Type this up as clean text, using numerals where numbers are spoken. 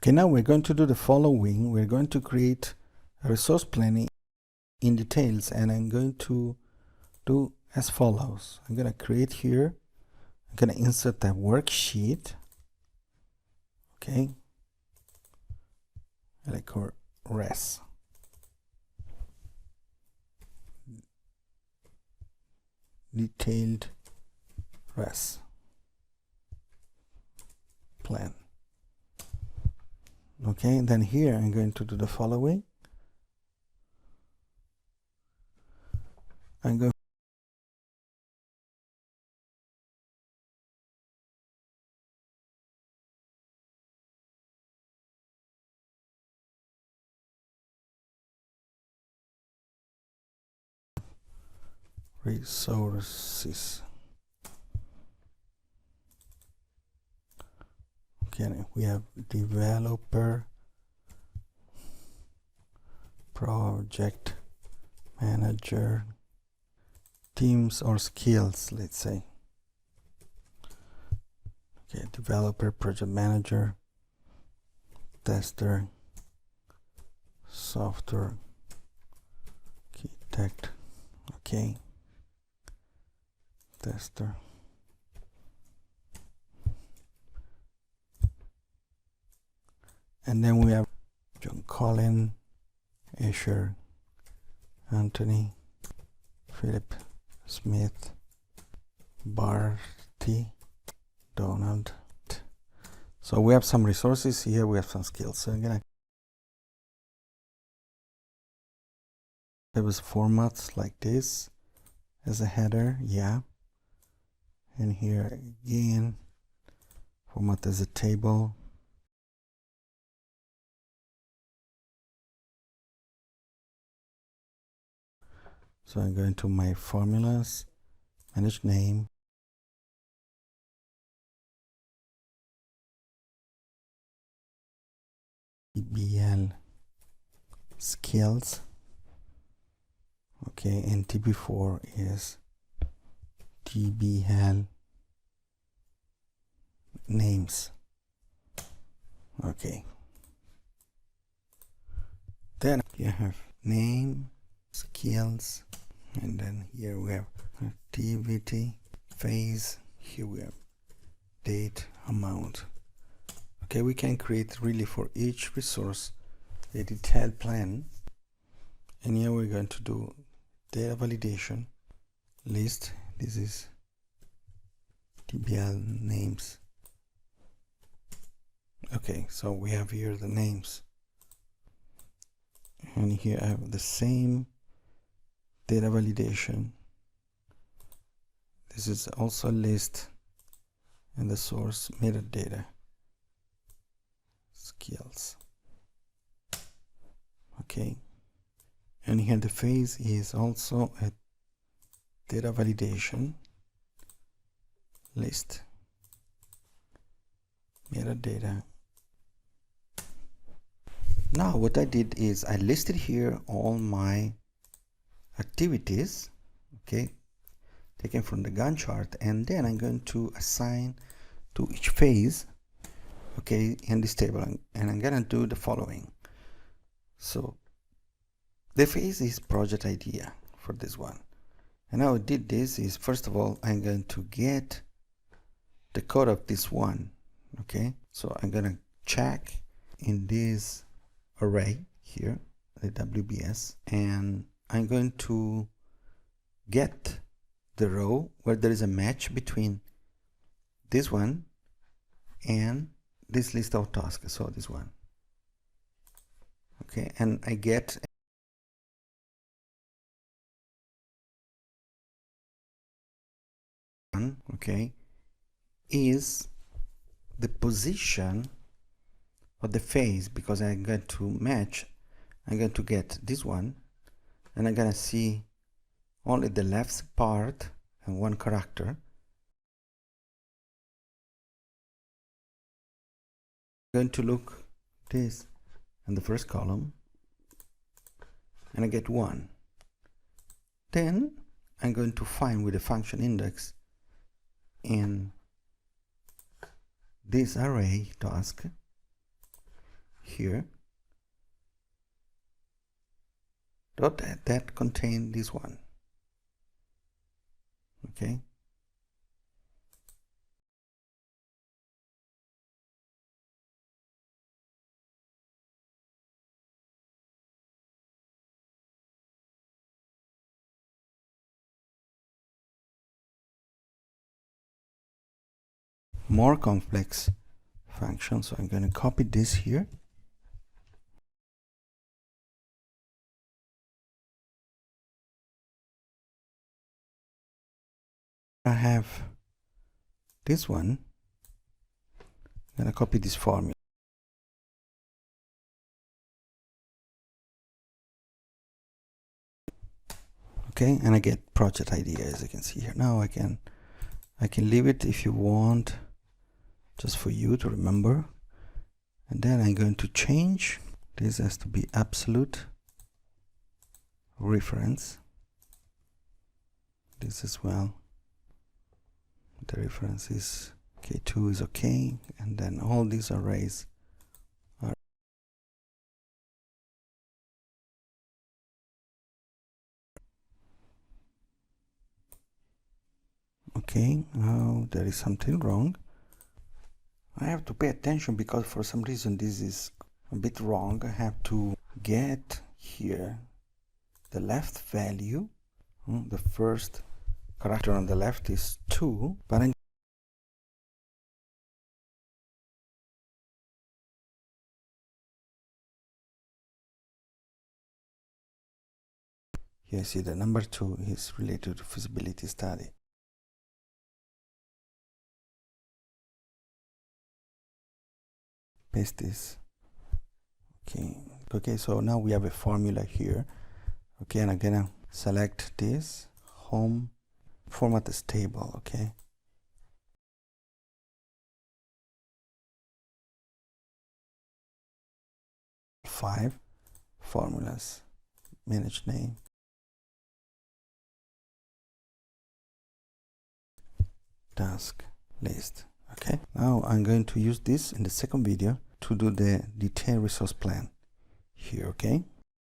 Okay, now we're going to do the following. We're going to create a resource planning in details, and I'm going to do as follows. I'm going to create here, I'm going to insert the worksheet. Okay, I call res. Detailed res plan. Okay, then here I'm going to do the following. I'm going resources. Okay, we have developer, project manager, teams or skills, let's say. Okay, developer, project manager, tester, software architect. Okay, tester. And then we have John Colin, Asher, Anthony, Philip, Smith, Barty, Donald. So we have some resources here, we have some skills. So I'm gonna have formats like this as a header, yeah. And here again, format as a table. So I'm going to my formulas, manage name, BL skills. Okay, and TB4 is 𝗙𝗵𝗄𝗏 names. Okay. Then you have name, skills, and then here we have activity, phase, here we have date, amount. Okay, we can create really for each resource a detailed plan. And here we're going to do data validation list. This is DBL names. Okay, so we have here the names, and here I have the same data validation. This is also a list, and the source metadata skills. Okay, and here the phase is also a data validation list, metadata. Now what I did is I listed here all my activities, okay, taken from the Gantt chart, and then I'm going to assign to each phase, okay, in this table, and I'm gonna do the following. So the phase is project idea for this one, and how I did this is, first of all, I'm going to get the code of this one. Okay, so I'm gonna check in this array here, the WBS, and I'm going to get the row where there is a match between this one and this list of tasks, so this one. Okay, and I get one, okay, is the position of the phase, because I'm going to match, I'm going to get this one, and I'm going to see only the left part and one character. I'm going to look this in the first column, and I get 1. Then I'm going to find with the function index in this array task here that contain this one. Okay. More complex function, so I'm going to copy this here. I have this one. I'm going to copy this formula. Okay, and I get project ID, as you can see here. Now I can leave it if you want, just for you to remember. And then I'm going to change this as to be absolute reference. This as well. The reference is K2 is okay, and then all these arrays are okay. Now there is something wrong. I have to pay attention because for some reason this is a bit wrong. I have to get here the left value. The first character on the left is 2, but I'm here, see the number 2 is related to feasibility study. Paste this. Okay, so now we have a formula here. Okay, and I'm gonna select this home, format as table. Okay, five formulas, manage name, task list. Okay, now I'm going to use this in the second video to do the detailed resource plan here. Okay.